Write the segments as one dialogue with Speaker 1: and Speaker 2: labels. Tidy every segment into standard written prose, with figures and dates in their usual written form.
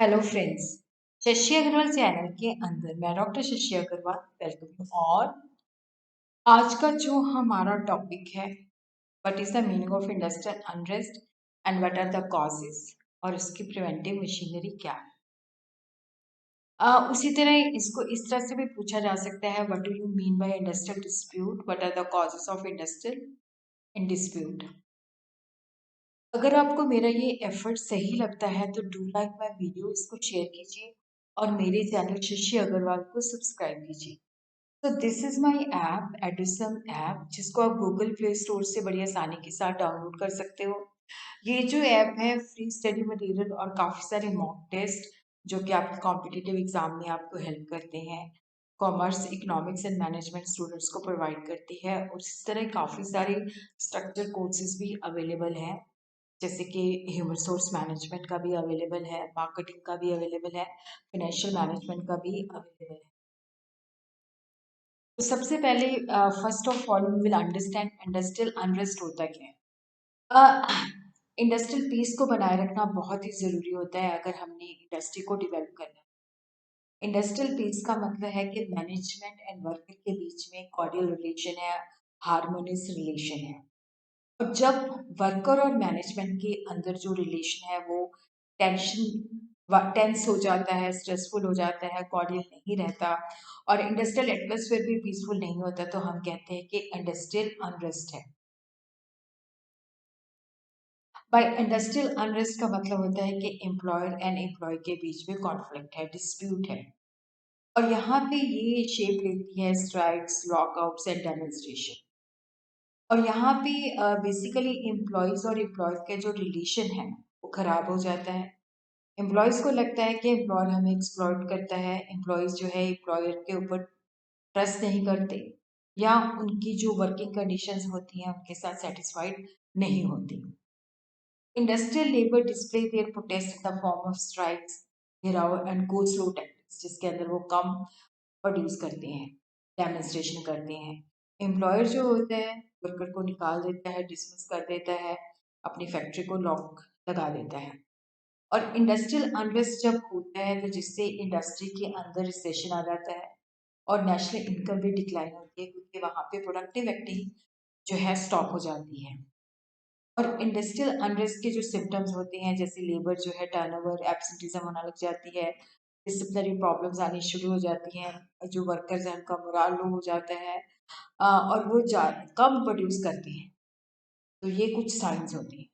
Speaker 1: Hello friends. Shashi Agarwal channel के अंदर मैं doctor Shashi Agarwal welcome you. और आज का जो हमारा टॉपिक है, what is the meaning of industrial unrest and what are the causes, और उसकी प्रिवेंटिव मशीनरी क्या है। उसी तरह इसको इस तरह से भी पूछा जा सकता है, what do you mean by industrial dispute, what are the causes of industrial in dispute. अगर आपको मेरा ये एफर्ट सही लगता है तो डू लाइक माय वीडियो, इसको शेयर कीजिए और मेरे चैनल शशि अग्रवाल को सब्सक्राइब कीजिए। तो this is my app, Edusum app, जिसको आप गूगल प्ले स्टोर से बड़ी आसानी के साथ डाउनलोड कर सकते हो। ये जो ऐप है, फ्री स्टडी मटेरियल और काफ़ी सारे मॉक टेस्ट जो कि आपके कॉम्पिटिटिव एग्जाम में आपको हेल्प करते हैं, commerce, economics and management students को प्रोवाइड करती है। और इस तरह काफ़ी सारे स्ट्रक्चर कोर्सेज भी अवेलेबल हैं, जैसे कि ह्यूमन रिसोर्स मैनेजमेंट का भी अवेलेबल है, मार्केटिंग का भी अवेलेबल है, फाइनेंशियल मैनेजमेंट का भी अवेलेबल है। तो सबसे पहले first of all we will understand industrial unrest होता क्या है। इंडस्ट्रियल पीस को बनाए रखना बहुत ही ज़रूरी होता है अगर हमने इंडस्ट्री को डेवलप करना है। इंडस्ट्रियल पीस का मतलब है कि मैनेजमेंट एंड वर्कर के बीच में कॉर्डियल रिलेशन है, हार्मोनियस रिलेशन है। और जब वर्कर और मैनेजमेंट के अंदर जो रिलेशन है वो टेंस हो जाता है, स्ट्रेसफुल हो जाता है, कॉर्डियल नहीं रहता और इंडस्ट्रियल एटमॉस्फेयर भी पीसफुल नहीं होता, तो हम कहते हैं कि इंडस्ट्रियल अनरेस्ट है। बाय इंडस्ट्रियल अनरेस्ट का मतलब होता है कि एम्प्लॉयर एंड एम्प्लॉय के बीच में कॉन्फ्लिक्ट है, डिस्प्यूट है। और यहाँ पे ये शेप लेती है स्ट्राइक्स, लॉकआउट्स एंड डेमोन्स्ट्रेशन। और यहाँ पे बेसिकली एम्प्लॉयज़ और एम्प्लॉय का जो रिलेशन है वो ख़राब हो जाता है। एम्प्लॉयज़ को लगता है कि एम्प्लॉयर हमें एक्सप्लॉइट करता है, एम्प्लॉयज़ जो है एम्प्लॉयर के ऊपर ट्रस्ट नहीं करते, या उनकी जो वर्किंग कंडीशंस होती हैं उनके साथ सेटिस्फाइड नहीं होती। Industrial labour display their protest in the form of strikes, gherao and go slow tactics, जिसके अंदर वो कम प्रोड्यूस करते हैं, डेमोन्स्ट्रेशन करते हैं। एम्प्लॉयर जो होता है वर्कर को निकाल देता है, डिसमिस कर देता है, अपनी फैक्ट्री को लॉक लगा देता है। और इंडस्ट्रियल अनरेस्ट जब होता है तो जिससे इंडस्ट्री के अंदर रिसेशन आ जाता है और नेशनल इनकम भी डिक्लाइन होती है, क्योंकि वहाँ पे प्रोडक्टिव एक्टिविटी जो है स्टॉप हो जाती है। और इंडस्ट्रियल अनरेस्ट के जो सिम्टम्स होते हैं, जैसे लेबर जो है टर्नओवर, एब्सेंटिज्म होना लग जाती है, डिसिप्लिनरी प्रॉब्लम्स आनी शुरू हो जाती हैं, जो वर्कर्स हैं उनका मोराल लो हो जाता है, और वो कम प्रोड्यूस करते हैं। तो ये कुछ साइंस होते हैं।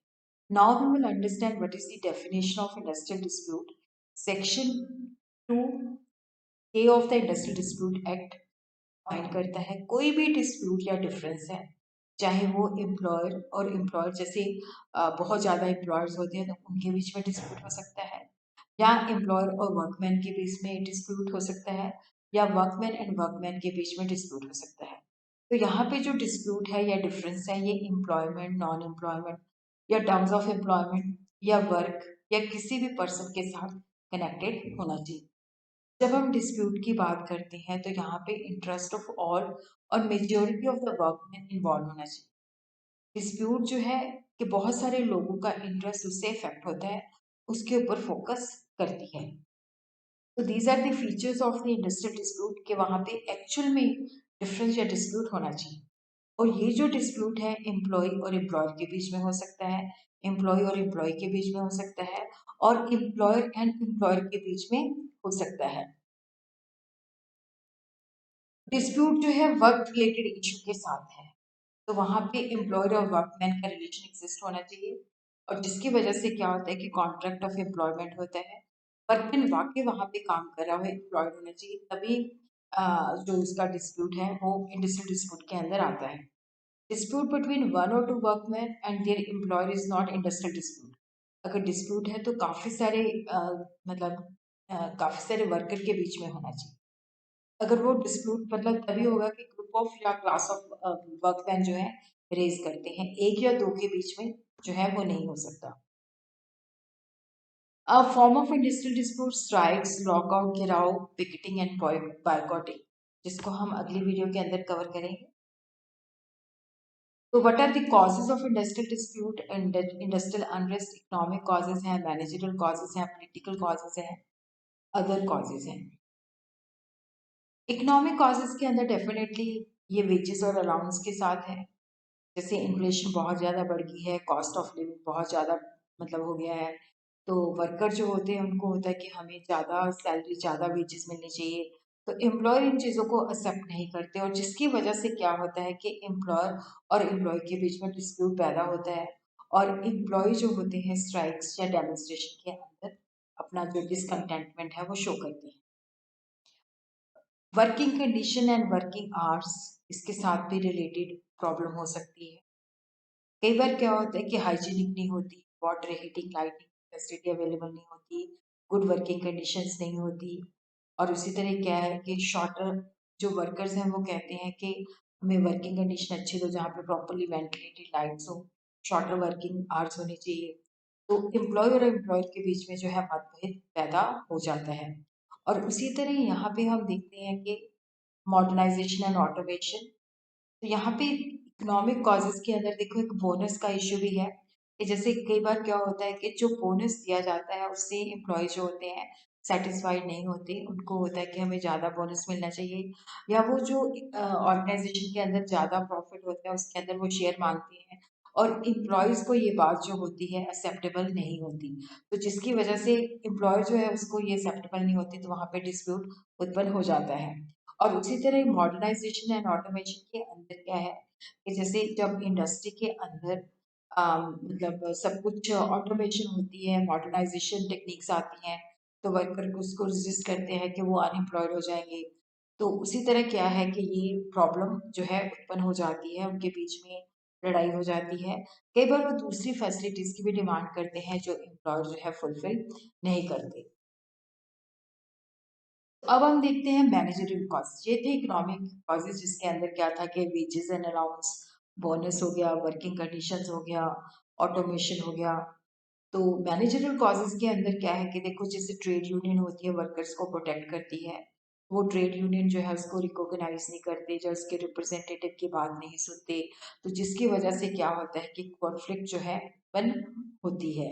Speaker 1: Now we will understand what is the definition of industrial dispute. Section 2 A of the industrial dispute act find करता है कोई भी डिस्प्यूट या डिफरेंस है, चाहे वो एम्प्लॉयर और एम्प्लॉयर जैसे बहुत ज़्यादा एम्प्लॉयर्स होते हैं तो उनके बीच में डिस्प्यूट हो सकता है, या एम्प्लॉयर और वर्कमैन के बीच में डिस्प्यूट हो सकता है, या वर्कमैन एंड वर्कमैन के बीच में डिस्प्यूट हो सकता है। तो यहाँ पे जो डिस्प्यूट है या डिफरेंस है, ये एम्प्लॉयमेंट, नॉन एम्प्लॉयमेंट या टर्म्स ऑफ एम्प्लॉयमेंट या वर्क या किसी भी पर्सन के साथ कनेक्टेड होना चाहिए। जब हम डिस्प्यूट की बात करते हैं तो यहाँ पे इंटरेस्ट ऑफ ऑल और majority of the workman involve होना चाहिए। डिस्प्यूट जो है कि बहुत सारे लोगों का इंटरेस्ट उससे इफेक्ट होता है, उसके ऊपर फोकस करती है। तो these are the features of the industrial dispute कि वहाँ पे एक्चुअल में डिफरेंस या डिस्प्यूट होना चाहिए। और ये जो डिस्प्यूट है एम्प्लॉय और एम्प्लॉयर के बीच में हो सकता है, एम्प्लॉय और एम्प्लॉय के बीच में हो सकता है, और एम्प्लॉयर एंड एम्प्लॉयर के बीच में हो सकता है। डिस्प्यूट जो है वर्क रिलेटेड इशू के साथ है, तो वहाँ पे एम्प्लॉयर और वर्कमैन का रिलेशन एग्जिस्ट होना चाहिए, और जिसकी वजह से क्या होता है कि कॉन्ट्रैक्ट ऑफ एम्प्लॉयमेंट होता है। वर्कमैन वाकई वहाँ पे काम कर रहा है, एम्प्लॉयड होना चाहिए, तभी जो उसका डिस्प्यूट है वो इंडस्ट्रियल डिस्प्यूट के अंदर आता है। डिस्प्यूट बिटवीन वन और two workman and their employer is not industrial dispute. अगर डिस्प्यूट है तो काफ़ी सारे काफ़ी सारे वर्कर के बीच में होना चाहिए। अगर वो डिस्प्यूट मतलब तभी होगा कि ग्रुप ऑफ या क्लास ऑफ वर्कमैन जो है रेज करते हैं, एक या दो के बीच में जो है वो नहीं हो सकता। Form of industrial dispute strikes, lockout, gherao, picketing and boycotting, जिसको हम अगली वीडियो के अंदर कवर करेंगे। तो what are the causes of industrial dispute and industrial unrest? Economic causes हैं, मैनेजरल कॉजेज हैं, पॉलिटिकल कॉजेज हैं, अदर कॉजेज हैं। इकोनॉमिक कॉजेज के अंदर डेफिनेटली ये वेजेस और अलाउंस के साथ है। जैसे इन्फ्लेशन बहुत ज़्यादा बढ़ गई है, कॉस्ट ऑफ लिविंग बहुत ज़्यादा मतलब हो गया है, तो वर्कर जो होते हैं उनको होता है कि हमें ज़्यादा सैलरी, ज़्यादा वेजेस मिलनी चाहिए। तो एम्प्लॉयर इन चीज़ों को एक्सेप्ट नहीं करते और जिसकी वजह से क्या होता है कि एम्प्लॉयर और एम्प्लॉय के बीच में डिस्प्यूट पैदा होता है और एम्प्लॉय जो होते हैं स्ट्राइक्स या डेमोन्स्ट्रेशन के अंदर अपना जो डिसकंटेंटमेंट है वो शो करते हैं। Working condition and working hours इसके साथ भी रिलेटेड प्रॉब्लम हो सकती है। कई बार क्या होता है कि हाइजीनिक नहीं होती, water heating lighting facility available नहीं होती, गुड वर्किंग कंडीशंस नहीं होती। और उसी तरह क्या है कि शॉर्टर जो वर्कर्स हैं वो कहते हैं कि हमें वर्किंग कंडीशन अच्छी दो जहाँ पे प्रॉपरली वेंटिलेटेड लाइट्स हो, शॉर्टर वर्किंग आवर्स होने चाहिए। तो एम्प्लॉय और एम्प्लॉयर के बीच में जो है मतभेद पैदा हो जाता है। और उसी तरह यहाँ पे हम देखते हैं कि मॉडर्नाइजेशन एंड ऑटोमेशन। तो यहाँ पे इकोनॉमिक कॉजेज के अंदर देखो एक बोनस का इश्यू भी है कि जैसे कई बार क्या होता है कि जो बोनस दिया जाता है उससे एम्प्लॉय जो होते हैं सेटिस्फाइड नहीं होते, उनको होता है कि हमें ज़्यादा बोनस मिलना चाहिए, या वो जो ऑर्गेनाइजेशन के अंदर ज़्यादा प्रॉफिट होता है उसके अंदर वो शेयर मांगते हैं और एम्प्लॉयज़ को ये बात जो होती है एक्सेप्टेबल नहीं होती। तो जिसकी वजह से एम्प्लॉयर जो है उसको ये एक्सेप्टेबल नहीं होती, तो वहाँ पे डिस्प्यूट उत्पन्न हो जाता है। और उसी तरह मॉडर्नाइजेशन एंड ऑटोमेशन के अंदर क्या है कि जैसे जब इंडस्ट्री के अंदर मतलब सब कुछ ऑटोमेशन होती है, मॉडर्नाइजेशन टेक्निक्स आती हैं, तो वर्कर को उसको रेजिस्ट करते हैं कि वो अनएम्प्लॉयड हो जाएंगे। तो उसी तरह क्या है कि ये प्रॉब्लम जो है उत्पन्न हो जाती है, उनके बीच में लड़ाई हो जाती है। कई बार वो दूसरी फैसिलिटीज की भी डिमांड करते हैं जो एम्प्लॉयर जो है फुलफिल नहीं करते। अब हम देखते हैं मैनेजरियल कॉस्ट। ये थे इकोनॉमिक कॉजेज जिसके अंदर क्या था कि वेजेस एंड अलाउंस, बोनस हो गया, वर्किंग कंडीशंस हो गया, ऑटोमेशन हो गया। तो मैनेजरियल कॉजेज के अंदर क्या है कि देखो जैसे ट्रेड यूनियन होती है वर्कर्स को प्रोटेक्ट करती है, वो ट्रेड यूनियन जो है उसको रिकॉग्नाइज नहीं करते, जो उसके रिप्रेजेंटेटिव की बात नहीं सुनते, तो जिसकी वजह से क्या होता है कि कॉन्फ्लिक्ट जो है बन होती है।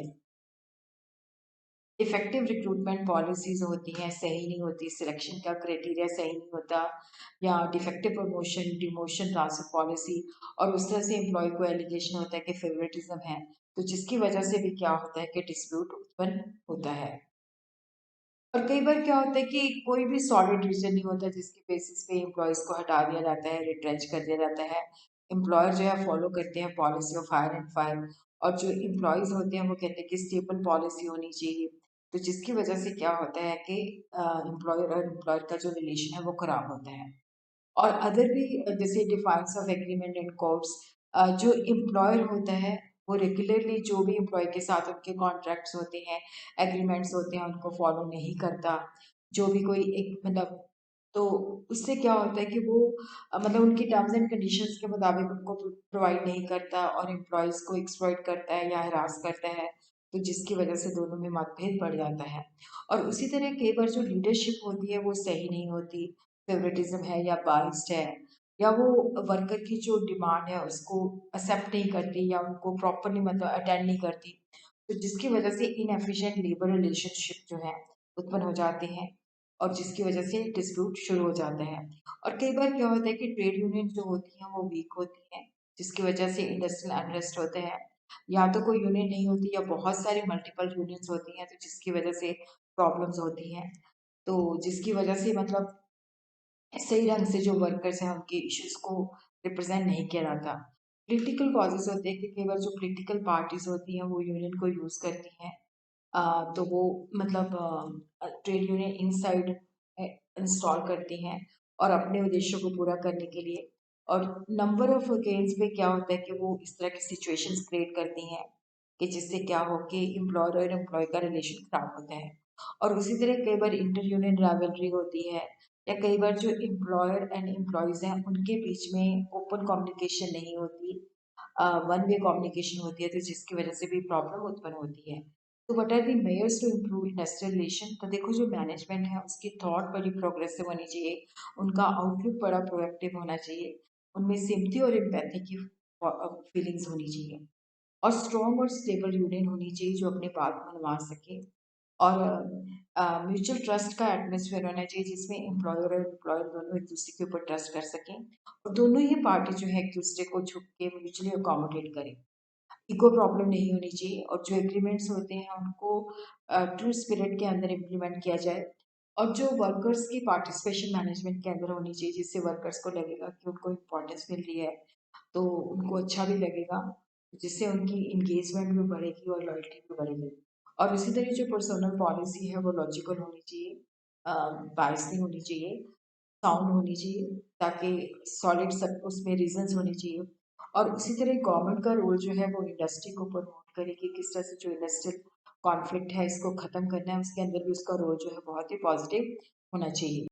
Speaker 1: इफेक्टिव रिक्रूटमेंट पॉलिसीज होती हैं सही नहीं होती, सिलेक्शन का क्राइटेरिया सही नहीं होता, या defective promotion demotion transfer policy, और उस तरह से एम्प्लॉय को एलिगेशन होता है कि फेवरेटिज्म है, तो जिसकी वजह से भी क्या होता है कि डिस्प्यूट उत्पन्न होता है। और कई बार क्या होता है कि कोई भी सॉलिड रीजन नहीं होता जिसके बेसिस पे एम्प्लॉयज को हटा दिया जाता है, रिट्रेंच कर दिया जाता है। एम्प्लॉयर जो है फॉलो करते हैं policy of hire and fire, और जो एम्प्लॉयज होते हैं वो कहते हैं कि स्टेबल पॉलिसी होनी चाहिए। तो जिसकी वजह से क्या होता है कि एम्प्लॉयर और एम्प्लॉयर का जो रिलेशन है वो खराब होता है। और अदर भी जैसे defines of agreement and codes, जो एम्प्लॉयर होता है वो रेगुलरली जो भी एम्प्लॉय के साथ उनके कॉन्ट्रैक्ट्स होते हैं, एग्रीमेंट्स होते हैं, उनको फॉलो नहीं करता। जो भी कोई एक मतलब, तो उससे क्या होता है कि वो मतलब उनकी टर्म्स एंड कंडीशंस के मुताबिक उनको प्रोवाइड नहीं करता और एम्प्लॉयज़ को एक्सप्लॉइट करता है या हरास करता है, तो जिसकी वजह से दोनों में मतभेद बढ़ जाता है। और उसी तरह कई बार जो लीडरशिप होती है वो सही नहीं होती, फेवरेटिज्म है या बाइस्ड है, या वो वर्कर की जो डिमांड है उसको एक्सेप्ट नहीं करती या उनको प्रॉपरली मतलब अटेंड नहीं करती, तो जिसकी वजह से इनएफिशिएंट लेबर रिलेशनशिप जो है उत्पन्न हो जाते हैं और जिसकी वजह से डिस्प्यूट शुरू हो जाता है। और कई बार क्या होता है कि ट्रेड यूनियन जो होती हैं वो वीक होती हैं, जिसकी वजह से इंडस्ट्रियल अनरेस्ट होते हैं, या तो कोई यूनियन नहीं होती या बहुत सारी मल्टीपल यूनियंस होती हैं, तो जिसकी वजह से प्रॉब्लम्स होती हैं, तो जिसकी वजह से मतलब सही ढंग से जो वर्कर्स हैं उनके इश्यूज को रिप्रेजेंट नहीं किया जाता। पॉलिटिकल कॉजेज होते हैं कि कई बार जो पॉलिटिकल पार्टीज होती हैं वो यूनियन को यूज करती हैं, तो वो मतलब ट्रेड यूनियन इनसाइड इंस्टॉल करती हैं और अपने उद्देश्यों को पूरा करने के लिए। और नंबर ऑफ ओकेजन्स पे क्या होता है कि वो इस तरह की सिचुएशंस क्रिएट करती हैं कि जिससे क्या हो कि एम्प्लॉयर और एम्प्लॉय का रिलेशन खराब होता है। और उसी तरह कई बार इंटर यूनियन राइवलरी होती है, या कई बार जो एम्प्लॉयर एंड एम्प्लॉयज हैं उनके बीच में ओपन कम्युनिकेशन नहीं होती, वन वे कम्युनिकेशन होती है, तो जिसकी वजह से भी प्रॉब्लम उत्पन्न होती है। तो what are the measures to improve industrial relation? तो देखो जो मैनेजमेंट है उसकी थॉट बड़ी प्रोग्रेसिव होनी चाहिए, उनका आउटलुक बड़ा प्रोएक्टिव होना चाहिए, उनमें सिम्पथी और एम्पैथी की फीलिंग्स होनी चाहिए और स्ट्रॉन्ग और स्टेबल यूनियन होनी चाहिए जो अपनी बात मनवा सके और म्यूचुअल ट्रस्ट का एटमॉस्फेयर होना चाहिए जिसमें एम्प्लॉयर और एम्प्लॉयर दोनों एक दूसरे के ऊपर ट्रस्ट कर सकें और दोनों ही पार्टी जो है एक दूसरे को झुक के म्यूचुअली अकोमोडेट करें। इको प्रॉब्लम नहीं होनी चाहिए और जो एग्रीमेंट्स होते हैं उनको ट्रू स्पिरिट के अंदर इम्प्लीमेंट किया जाए और जो वर्कर्स की पार्टिसिपेशन मैनेजमेंट के अंदर होनी चाहिए जिससे वर्कर्स को लगेगा कि उनको इम्पोर्टेंस मिल रही है तो उनको अच्छा भी लगेगा जिससे उनकी इंगेजमेंट भी बढ़ेगी और लॉयल्टी भी बढ़ेगी और इसी तरह जो पर्सनल पॉलिसी है वो लॉजिकल होनी चाहिए बाइस नहीं होनी चाहिए साउंड होनी चाहिए ताकि सॉलिड सब उसमें रीजंस होने चाहिए और उसी तरह गवर्नमेंट का रोल जो है वो इंडस्ट्री को प्रमोट करे कि किस तरह से जो इंडस्ट्रियल कॉन्फ्लिक्ट है इसको ख़त्म करना है उसके अंदर भी उसका रोल जो है बहुत ही पॉजिटिव होना चाहिए।